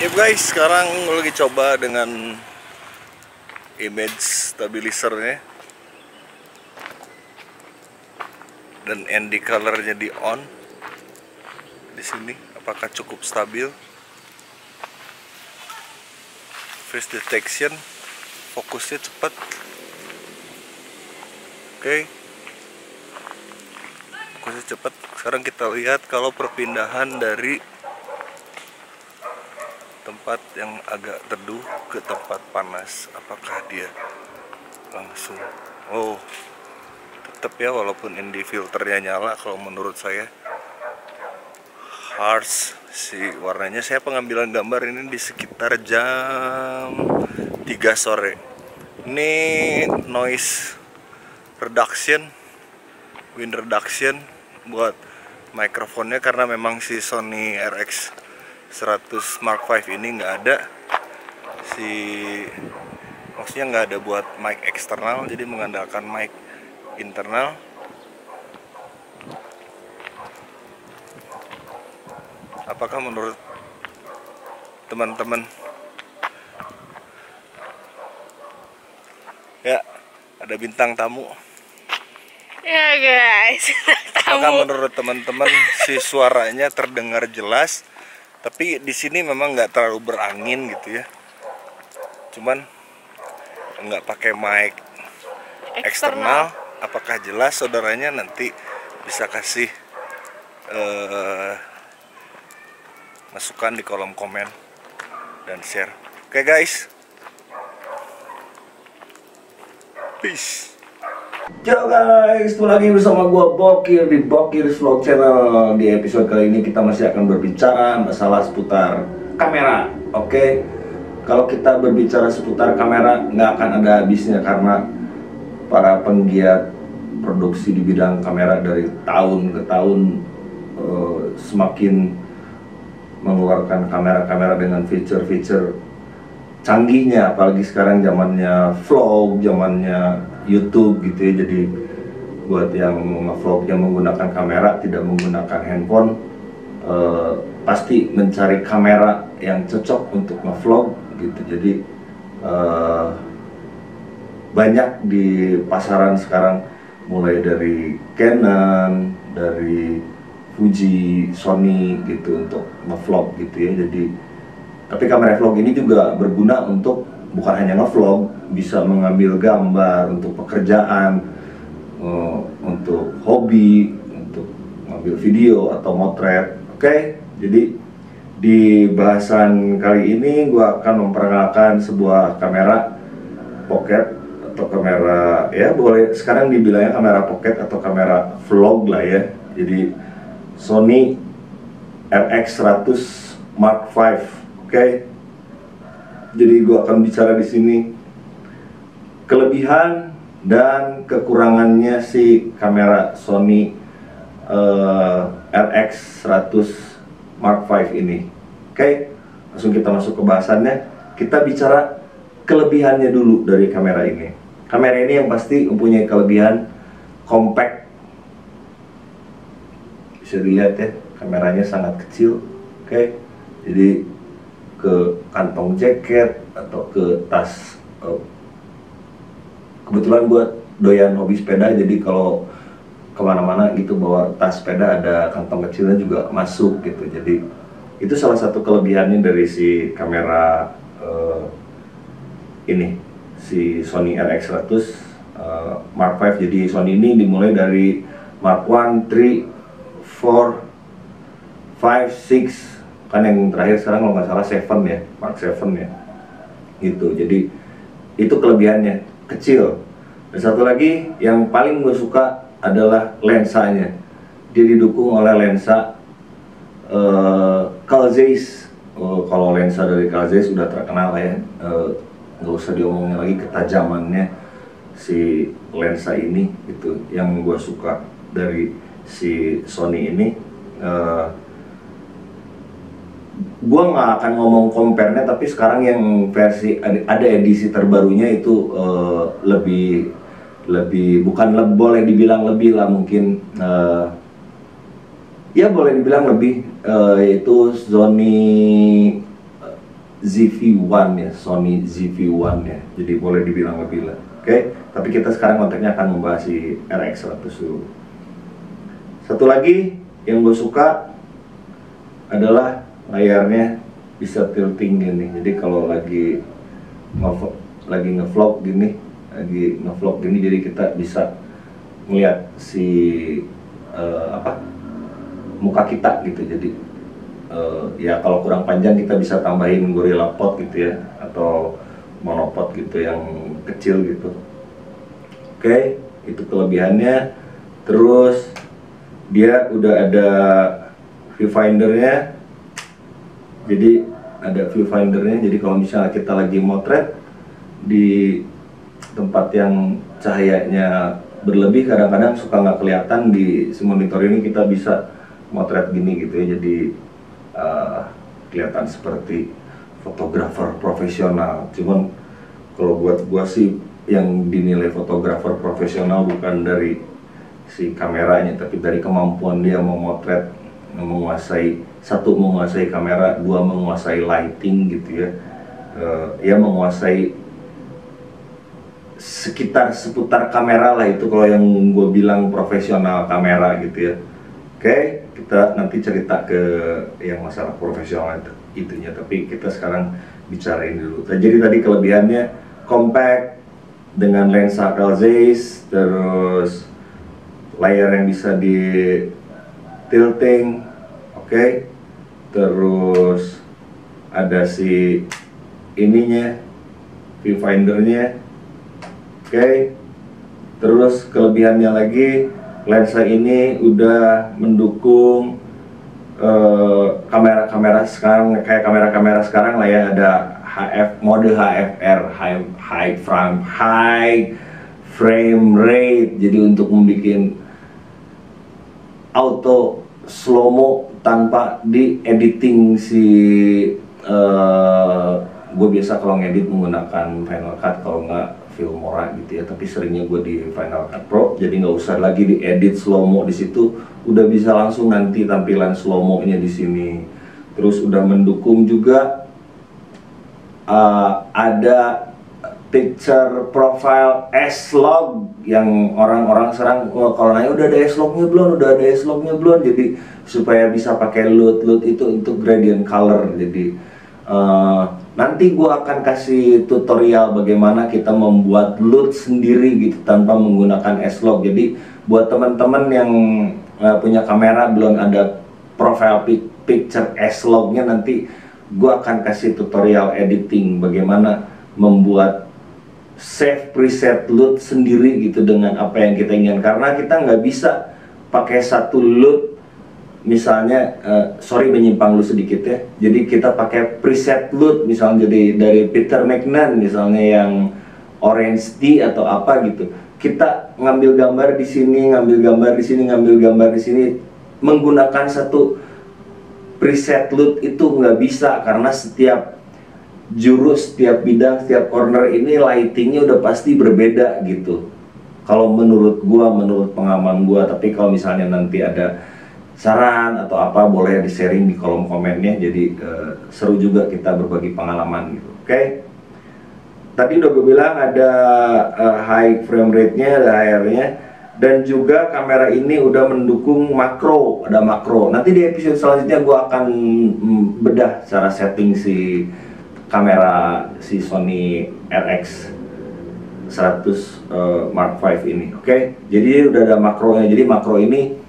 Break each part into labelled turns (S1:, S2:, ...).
S1: Ya guys, sekarang gue lagi coba dengan image stabilizernya dan ND colornya di on di sini. Apakah cukup stabil? Face detection, fokusnya cepat. Oke, fokusnya cepat. Sekarang kita lihat kalau perpindahan dari tempat yang agak teduh ke tempat panas, apakah dia langsung tetap ya, walaupun ND filternya nyala. Kalau menurut saya harsh si warnanya. Saya pengambilan gambar ini di sekitar jam 3 sore. Ini noise reduction, wind reduction buat mikrofonnya, karena memang si Sony RX 100 Mark V ini nggak ada maksudnya nggak ada buat mic eksternal, jadi mengandalkan mic internal. Apakah menurut teman-teman? Ya, ada bintang tamu.
S2: Ya guys,
S1: Apakah menurut teman-teman si suaranya terdengar jelas? Tapi di sini memang nggak terlalu berangin gitu ya. Cuman nggak pakai mic eksternal. Apakah jelas? Saudaranya nanti bisa kasih masukan di kolom komen dan share. Oke guys, peace.
S3: Ciao guys, itu lagi bersama gua Bokir di Bokir Vlog Channel. Di episode kali ini kita masih akan berbicara masalah seputar kamera. Oke, kalau kita berbicara seputar kamera nggak akan ada habisnya, karena para penggiat produksi di bidang kamera dari tahun ke tahun semakin mengeluarkan kamera-kamera dengan fitur-fitur canggihnya. Apalagi sekarang zamannya vlog, zamannya YouTube gitu ya. Jadi buat yang nge-vlog yang menggunakan kamera, tidak menggunakan handphone, pasti mencari kamera yang cocok untuk nge-vlog gitu. Jadi banyak di pasaran sekarang, mulai dari Canon, dari Fuji, Sony gitu untuk nge-vlog gitu ya. Jadi tapi kamera vlog ini juga berguna untuk bukan hanya nge-vlog, bisa mengambil gambar untuk pekerjaan, untuk hobi, untuk ngambil video atau motret. Oke, jadi di bahasan kali ini gue akan memperkenalkan sebuah kamera pocket atau kamera, ya boleh sekarang dibilangnya kamera pocket atau kamera vlog lah ya. Jadi Sony RX 100 Mark V. Oke. Jadi gue akan bicara di sini kelebihan dan kekurangannya si kamera Sony RX 100 Mark V ini. Oke, langsung kita masuk ke bahasannya. Kita bicara kelebihannya dulu dari kamera ini. Kamera ini yang pasti mempunyai kelebihan compact. Bisa dilihat ya, kameranya sangat kecil. Oke, jadi ke kantong jaket atau ke tas. Kebetulan buat doyan hobi sepeda, jadi kalau kemana-mana gitu bawa tas sepeda ada kantong kecilnya juga masuk gitu. Jadi itu salah satu kelebihannya dari si kamera ini, si Sony RX 100 Mark V. Jadi Sony ini dimulai dari Mark 1, 3, 4, 5, 6, kan yang terakhir sekarang kalau nggak salah 7 ya, Mark 7 ya gitu. Jadi itu kelebihannya, kecil. Dan satu lagi yang paling gue suka adalah lensanya. Dia didukung oleh lensa Carl Zeiss. Kalau lensa dari Carl Zeiss sudah terkenal ya, nggak usah diomongin lagi ketajamannya si lensa ini. Itu yang gue suka dari si Sony ini. Gua nggak akan ngomong compare-nya, tapi sekarang yang versi ada edisi terbarunya itu lebih boleh dibilang lebih lah mungkin, ya boleh dibilang lebih, yaitu Sony ZV-1 ya, Sony ZV-1 ya, jadi boleh dibilang lebih lah. Oke, tapi kita sekarang konteksnya akan membahas si RX100 dulu. Satu lagi yang gue suka adalah layarnya bisa tilting gini. Jadi kalau lagi ngevlog gini, jadi kita bisa melihat si muka kita gitu. Jadi ya kalau kurang panjang kita bisa tambahin Gorilla Pod gitu ya, atau monopod gitu yang kecil gitu. Oke, itu kelebihannya. Terus dia udah ada viewfindernya. Jadi ada viewfindernya. Jadi kalau misalnya kita lagi motret di tempat yang cahayanya berlebih, kadang-kadang suka nggak kelihatan di monitor ini, kita bisa motret gini gitu ya. Jadi kelihatan seperti fotografer profesional. Cuman kalau buat gua sih yang dinilai fotografer profesional bukan dari si kameranya, tapi dari kemampuan dia memotret, menguasai kamera, dua menguasai lighting gitu ya. Ya menguasai seputar kamera lah, itu kalau yang gue bilang profesional kamera gitu ya. Oke, kita nanti cerita ke yang masalah profesional itunya, tapi kita sekarang bicarain dulu. Jadi tadi kelebihannya compact dengan lensa L-Zeiss, terus layar yang bisa di tilting, oke. Terus ada si ininya, viewfindernya, oke. Terus kelebihannya lagi, lensa ini udah mendukung kamera-kamera sekarang, kayak kamera-kamera sekarang lah ya. Ada mode HFR, high frame rate, jadi untuk membuat auto slow-mo tanpa di editing si gue biasa kalau ngedit menggunakan Final Cut, kalau nggak Filmora gitu ya, tapi seringnya gue di Final Cut Pro, jadi nggak usah lagi diedit slow-mo di situ, udah bisa langsung nanti tampilan slow-mo-nya di sini. Terus udah mendukung juga ada picture profile S-Log yang orang-orang sekarang kalau nanya udah ada S-Lognya belum, jadi supaya bisa pakai LUT itu untuk gradient color. Jadi nanti gua akan kasih tutorial bagaimana kita membuat LUT sendiri gitu tanpa menggunakan S-Log. Jadi buat teman-teman yang punya kamera belum ada profile picture S-Lognya, nanti gua akan kasih tutorial editing bagaimana membuat save preset LUT sendiri gitu dengan apa yang kita inginkan, karena kita nggak bisa pakai satu LUT misalnya, sorry menyimpang lu sedikit ya, jadi kita pakai preset LUT misalnya, jadi dari Peter McNan misalnya yang Orange D atau apa gitu, kita ngambil gambar di sini, ngambil gambar di sini menggunakan satu preset LUT itu nggak bisa, karena setiap jurus, setiap bidang, setiap corner ini lightingnya udah pasti berbeda gitu. Kalau menurut gua, menurut pengalaman gua, tapi kalau misalnya nanti ada saran atau apa boleh di sharing di kolom komennya. Jadi seru juga kita berbagi pengalaman gitu. Oke. Tadi udah gue bilang ada high frame rate-nya, ada HDR-nya, dan juga kamera ini udah mendukung makro, ada makro. Nanti di episode selanjutnya gue akan bedah cara setting si kamera si Sony RX100 Mark V ini. Oke. Jadi udah ada makronya. Jadi makro ini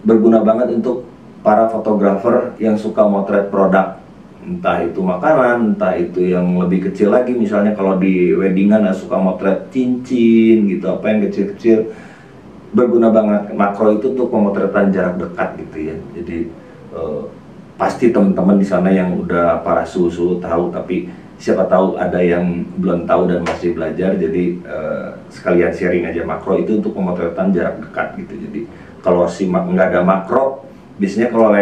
S3: berguna banget untuk para fotografer yang suka motret produk, entah itu makanan, entah itu yang lebih kecil lagi, misalnya kalau di weddingan suka motret cincin gitu, apa yang kecil-kecil, berguna banget makro itu untuk pemotretan jarak dekat gitu ya. Jadi pasti teman-teman di sana yang udah para susu tahu, tapi siapa tahu ada yang belum tahu dan masih belajar, jadi sekalian sharing aja makro itu untuk pemotretan jarak dekat gitu. Jadi kalau nggak ada makro, biasanya kalau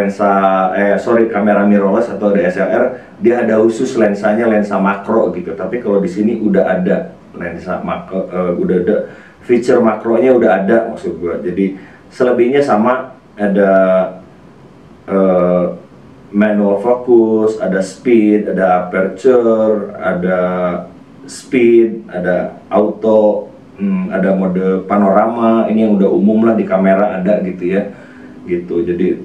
S3: kamera mirrorless atau DSLR dia ada khusus lensanya, lensa makro gitu. Tapi kalau di sini udah ada lensa makro, udah ada feature makronya, udah ada maksud gua. Jadi selebihnya sama, ada manual focus, ada speed, ada aperture, ada speed, ada auto, ada mode panorama. Ini yang udah umum lah di kamera ada gitu ya, gitu. Jadi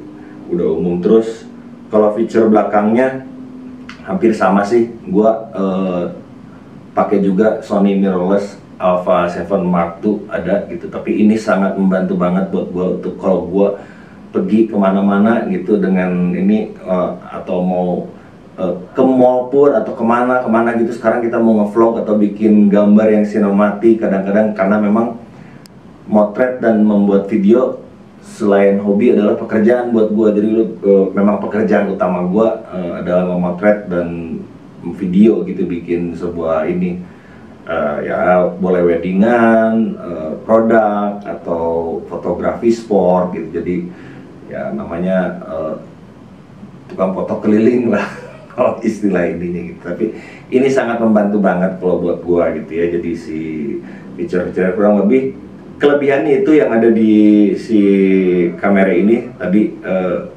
S3: udah umum. Terus kalau feature belakangnya hampir sama sih. Gua pakai juga Sony mirrorless Alpha 7 Mark II ada gitu. Tapi ini sangat membantu banget buat gua untuk kalau gua pergi kemana-mana gitu dengan ini, atau mau ke mall pun atau kemana gitu. Sekarang kita mau ngevlog atau bikin gambar yang sinematik kadang-kadang, karena memang motret dan membuat video selain hobi adalah pekerjaan buat gua. Jadi memang pekerjaan utama gua adalah memotret dan video gitu, bikin sebuah ini, ya boleh weddingan, produk atau fotografi sport gitu. Jadi ya namanya tukang foto keliling lah kalau istilah ininya gitu. Tapi ini sangat membantu banget kalau buat gua gitu ya. Jadi si feature-feature kurang lebih kelebihannya itu yang ada di si kamera ini. Tadi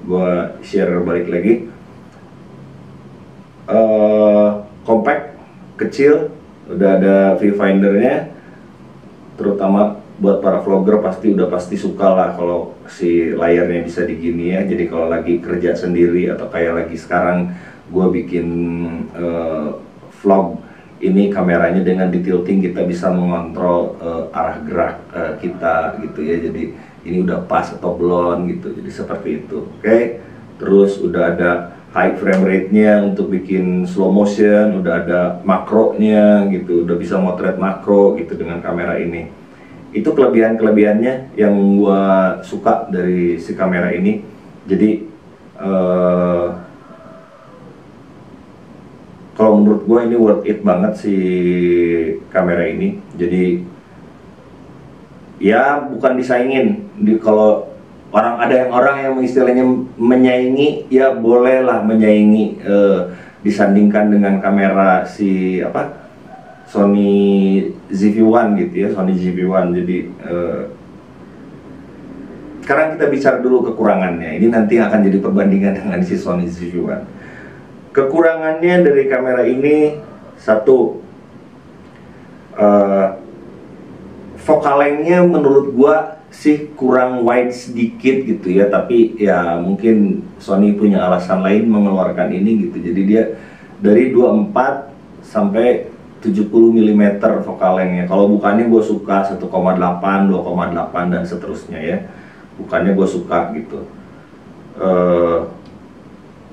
S3: gua share balik lagi, compact, kecil, udah ada viewfindernya. Terutama buat para vlogger pasti suka lah kalau si layarnya bisa digini ya. Jadi kalau lagi kerja sendiri atau kayak lagi sekarang gue bikin vlog ini, kameranya dengan di tilting kita bisa mengontrol arah gerak kita gitu ya. Jadi ini udah pas atau belum gitu, jadi seperti itu. Oke. Terus udah ada high frame rate-nya untuk bikin slow motion, udah ada makronya gitu, udah bisa motret makro gitu dengan kamera ini. Itu kelebihannya yang gua suka dari si kamera ini. Jadi kalau menurut gua ini worth it banget si kamera ini. Jadi ya bukan disaingin. Kalau orang yang istilahnya menyaingi, ya bolehlah menyaingi, disandingkan dengan kamera si Sony ZV-1 gitu ya, Sony ZV-1. Jadi sekarang kita bicara dulu kekurangannya. Ini nanti akan jadi perbandingan dengan si Sony ZV-1. Kekurangannya dari kamera ini, satu, focal length-nya menurut gua sih kurang wide sedikit gitu ya. Tapi ya mungkin Sony punya alasan lain mengeluarkan ini gitu. Jadi dia dari 24 sampai 70 mm focal length-nya. Kalau bukannya gue suka 1,8, 2,8 dan seterusnya ya. Bukannya gue suka gitu.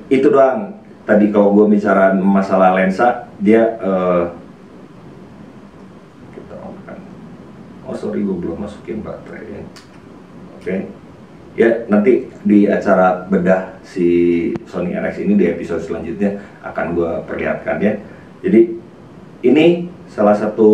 S3: Itu doang. Tadi kalau gue bicara masalah lensa, dia kita on-kan. Oh sorry, gue belum masukin baterai ya. Oke. Ya nanti di acara bedah si Sony RX ini di episode selanjutnya akan gue perlihatkan ya. Jadi ini salah satu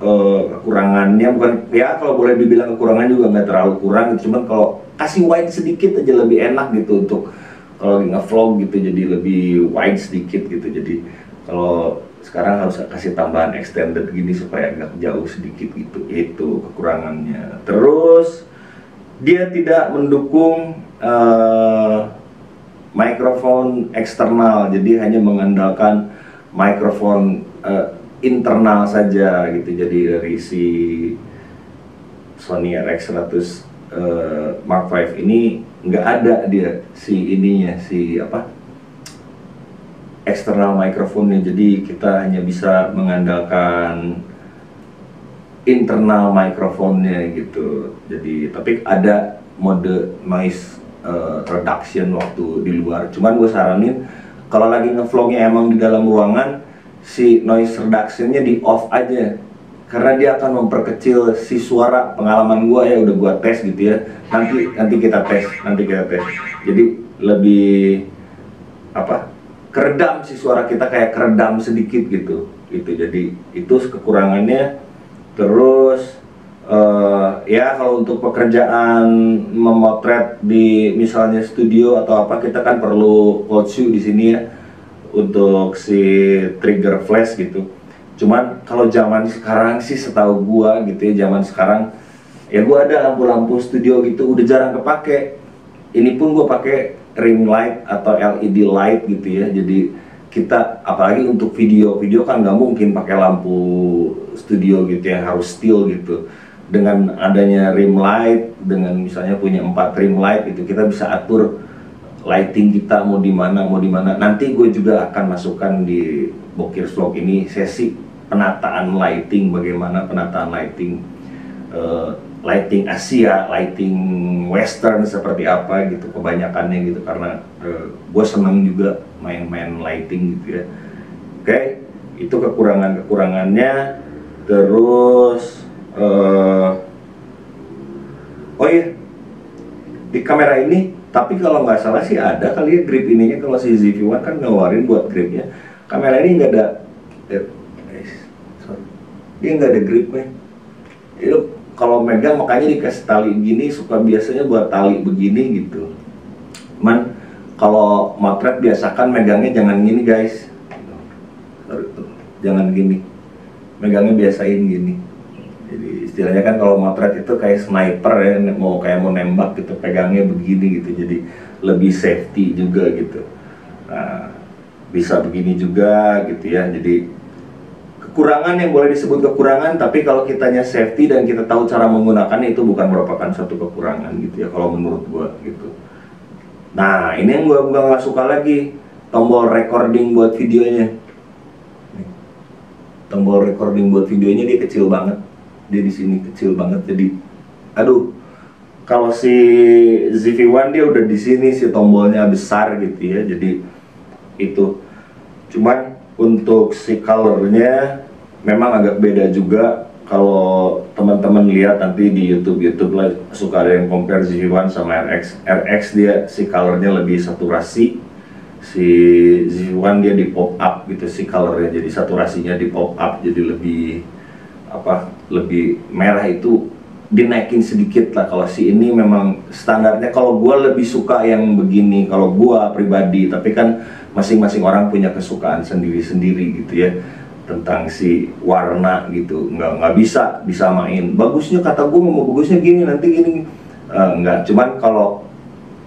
S3: kekurangannya, bukan ya, kalau boleh dibilang kekurangan juga nggak terlalu kurang gitu. Cuman kalau kasih wide sedikit aja lebih enak gitu untuk kalau nge-vlog gitu, jadi lebih wide sedikit gitu. Jadi kalau sekarang harus kasih tambahan extended gini supaya agak jauh sedikit gitu. Itu kekurangannya. Terus dia tidak mendukung mikrofon eksternal, jadi hanya mengandalkan mikrofon internal saja gitu. Jadi dari si Sony RX100 Mark V ini nggak ada dia si ininya, si eksternal mikrofonnya. Jadi kita hanya bisa mengandalkan internal mikrofonnya gitu. Jadi tapi ada mode noise reduction waktu di luar. Cuman gue saranin kalau lagi ngevlognya emang di dalam ruangan, si noise reductionnya di off aja, karena dia akan memperkecil si suara. Pengalaman gua ya, udah gua tes gitu ya. Nanti kita tes. Jadi lebih keredam si suara kita, kayak keredam sedikit gitu. Jadi itu kekurangannya. Terus ya kalau untuk pekerjaan memotret di misalnya studio atau apa, kita kan perlu cold shoe di sini ya untuk si trigger flash gitu. Cuman kalau zaman sekarang sih, setahu gua gitu ya, zaman sekarang ya gua ada lampu-lampu studio gitu udah jarang kepake. Ini pun gua pakai ring light atau LED light gitu ya. Jadi kita apalagi untuk video kan nggak mungkin pakai lampu studio gitu yang harus still gitu. Dengan adanya rim light, dengan misalnya punya 4 rim light itu kita bisa atur lighting kita mau di mana. Nanti gue juga akan masukkan di Bokir Vlog ini sesi penataan lighting, bagaimana penataan lighting, lighting Asia, lighting Western seperti apa gitu kebanyakannya gitu, karena gue senang juga main-main lighting gitu ya. Oke, itu kekurangannya. Terus oh iya, di kamera ini, tapi kalau nggak salah sih ada kali ya grip ininya. Kalau si ZV-1 kan ngeluarin buat gripnya. Kamera ini nggak ada, dia nggak ada gripnya. Itu kalau megang makanya dikasih tali gini, suka biasanya buat tali begini gitu. Cuman kalau motret biasakan megangnya jangan gini guys, jangan gini, megangnya biasain gini. Jadi istilahnya kan kalau motret itu kayak sniper ya, mau nembak gitu, pegangnya begini gitu, jadi lebih safety juga gitu. Nah, bisa begini juga gitu ya. Jadi kekurangan yang boleh disebut kekurangan, tapi kalau kitanya safety dan kita tahu cara menggunakannya, itu bukan merupakan suatu kekurangan gitu ya kalau menurut gua gitu. Nah, ini yang gua nggak suka lagi, tombol recording buat videonya. Tombol recording buat videonya dia kecil banget, dia di sini kecil banget. Jadi aduh, kalau si ZV-1 dia udah di sini si tombolnya besar gitu ya. Jadi itu cuman untuk si colornya memang agak beda juga. Kalau teman-teman lihat nanti di YouTube lah, suka ada yang compare ZV-1 sama RX dia si colornya lebih saturasi, si ZV-1 dia di pop up gitu si colornya, jadi saturasinya di pop up, jadi lebih lebih merah, itu dinaikin sedikit lah. Kalau si ini memang standarnya, kalau gua lebih suka yang begini kalau gua pribadi, tapi kan masing-masing orang punya kesukaan sendiri-sendiri gitu ya tentang si warna gitu. Nggak bisa main bagusnya, kata gua mau bagusnya gini nanti gini, nggak. Cuman kalau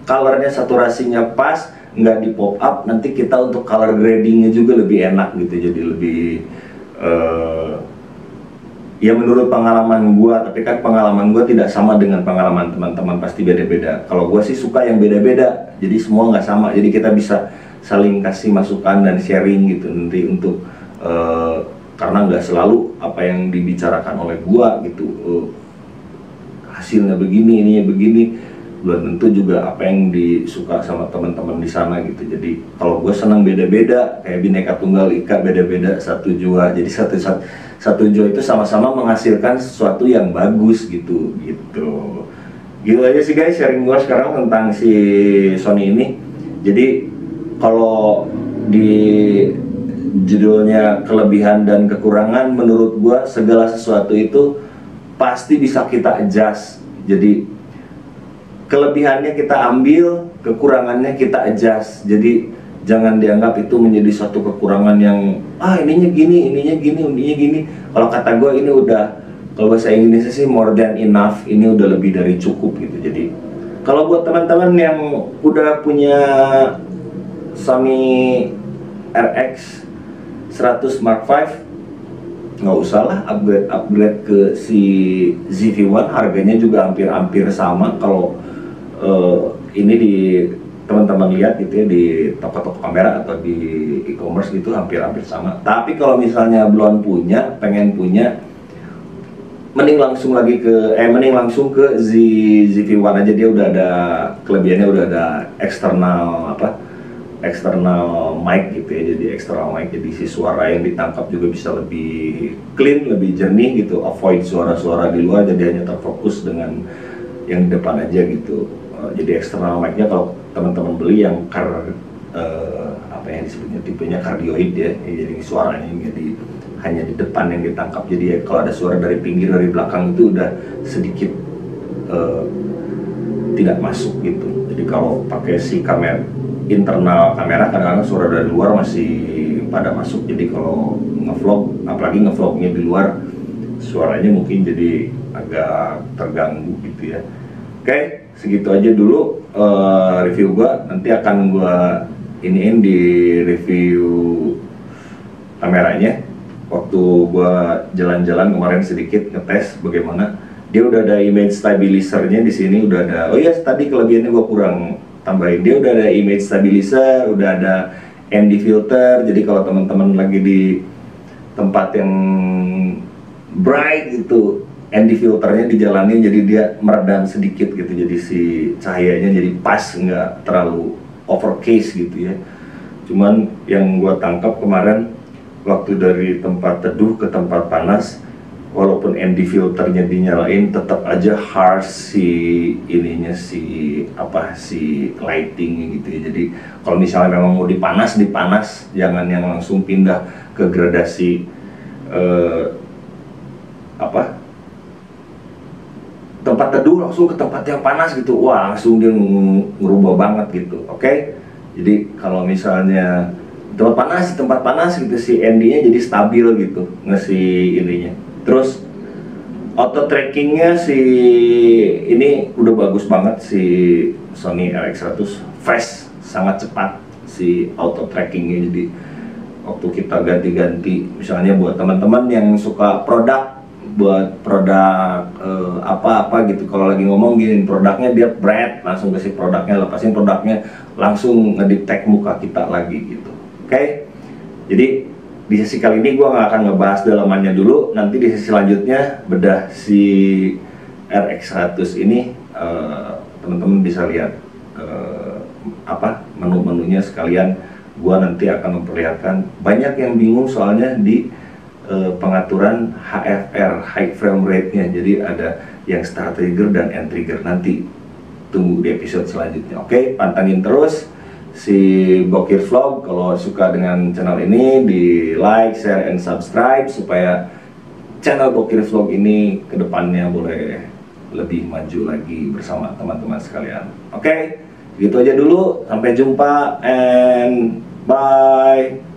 S3: colornya saturasinya pas, nggak di pop up, nanti kita untuk color gradingnya juga lebih enak gitu, jadi lebih ya menurut pengalaman gua, tapi kan pengalaman gua tidak sama dengan pengalaman teman-teman, pasti beda-beda. Kalau gua sih suka yang beda-beda, jadi semua nggak sama, jadi kita bisa saling kasih masukan dan sharing gitu nanti untuk karena nggak selalu apa yang dibicarakan oleh gua gitu hasilnya begini, ininya begini, belum tentu juga apa yang disuka sama teman-teman di sana gitu. Jadi kalau gue senang beda-beda, kayak Bhinneka Tunggal Ika, beda-beda satu jua, jadi satu jua itu sama-sama menghasilkan sesuatu yang bagus gitu. Gitu aja sih guys sharing gue sekarang tentang si Sony ini. Jadi kalau di judulnya kelebihan dan kekurangan, menurut gue segala sesuatu itu pasti bisa kita adjust. Jadi kelebihannya kita ambil, kekurangannya kita adjust. Jadi jangan dianggap itu menjadi suatu kekurangan yang ininya gini. Kalau kata gue ini udah, kalau bahasa Inggrisnya sih more than enough, ini udah lebih dari cukup gitu. Jadi kalau buat teman-teman yang udah punya Sony RX 100 Mark V, nggak usah lah upgrade ke si ZV-1, harganya juga hampir sama. Kalau ini di teman-teman lihat gitu ya di toko-toko kamera atau di e-commerce gitu hampir sama. Tapi kalau misalnya belum punya, pengen punya, mending langsung ke ZV-1 aja. Dia udah ada kelebihannya, udah ada external mic gitu ya. Jadi external mic, jadi si suara yang ditangkap juga bisa lebih clean, lebih jernih gitu, avoid suara-suara di luar, jadi hanya terfokus dengan yang di depan aja gitu. Jadi external mic-nya kalau teman-teman beli yang apa yang disebutnya tipenya cardioid ya, jadi suaranya jadi hanya di depan yang ditangkap. Jadi kalau ada suara dari pinggir, dari belakang itu udah sedikit tidak masuk gitu. Jadi kalau pakai si internal kamera, kadang-kadang suara dari luar masih pada masuk. Jadi kalau ngevlog, apalagi ngevlognya di luar, suaranya mungkin jadi agak terganggu gitu ya. Oke, segitu aja dulu review gua. Nanti akan gua iniin di review kameranya. Waktu gua jalan-jalan kemarin sedikit ngetes bagaimana. Dia udah ada image stabilizer-nya di sini, udah ada. Oh iya, tadi kelebihannya gua kurang tambahin. Dia udah ada image stabilizer, udah ada ND filter. Jadi kalau teman-teman lagi di tempat yang bright gitu, ND filternya dijalanin jadi dia meredam sedikit gitu. Jadi si cahayanya jadi pas, nggak terlalu overcast gitu ya. Cuman yang gua tangkap kemarin waktu dari tempat teduh ke tempat panas, walaupun ND filternya dinyalain, tetap aja harsh si ininya, si lightingnya gitu ya. Jadi kalau misalnya memang mau dipanas, jangan yang langsung pindah ke gradasi tempat teduh langsung ke tempat yang panas gitu. Wah, langsung dia ngerubah banget gitu. Oke? Jadi kalau misalnya tempat panas gitu, si ND-nya jadi stabil gitu, ngasih ininya. Terus auto trackingnya si ini udah bagus banget, si Sony RX100 fast, sangat cepat si auto trackingnya. Jadi waktu kita ganti-ganti, misalnya buat teman-teman yang suka buat produk apa-apa gitu, kalau lagi ngomong gini produknya, dia langsung kasih produknya, lepasin produknya, langsung ngedetect muka kita lagi gitu. Oke? Jadi di sesi kali ini gue nggak akan ngebahas dalamannya dulu. Nanti di sesi selanjutnya bedah si RX100 ini, teman-teman bisa lihat menu-menunya sekalian. Gue nanti akan memperlihatkan. Banyak yang bingung soalnya di pengaturan HFR, high frame rate-nya. Jadi ada yang start trigger dan end trigger. Nanti tunggu di episode selanjutnya. Oke, pantangin terus si Bokir Vlog. Kalau suka dengan channel ini, di like, share, and subscribe supaya channel Bokir Vlog ini kedepannya boleh lebih maju lagi bersama teman-teman sekalian. Oke, gitu aja dulu. Sampai jumpa and bye.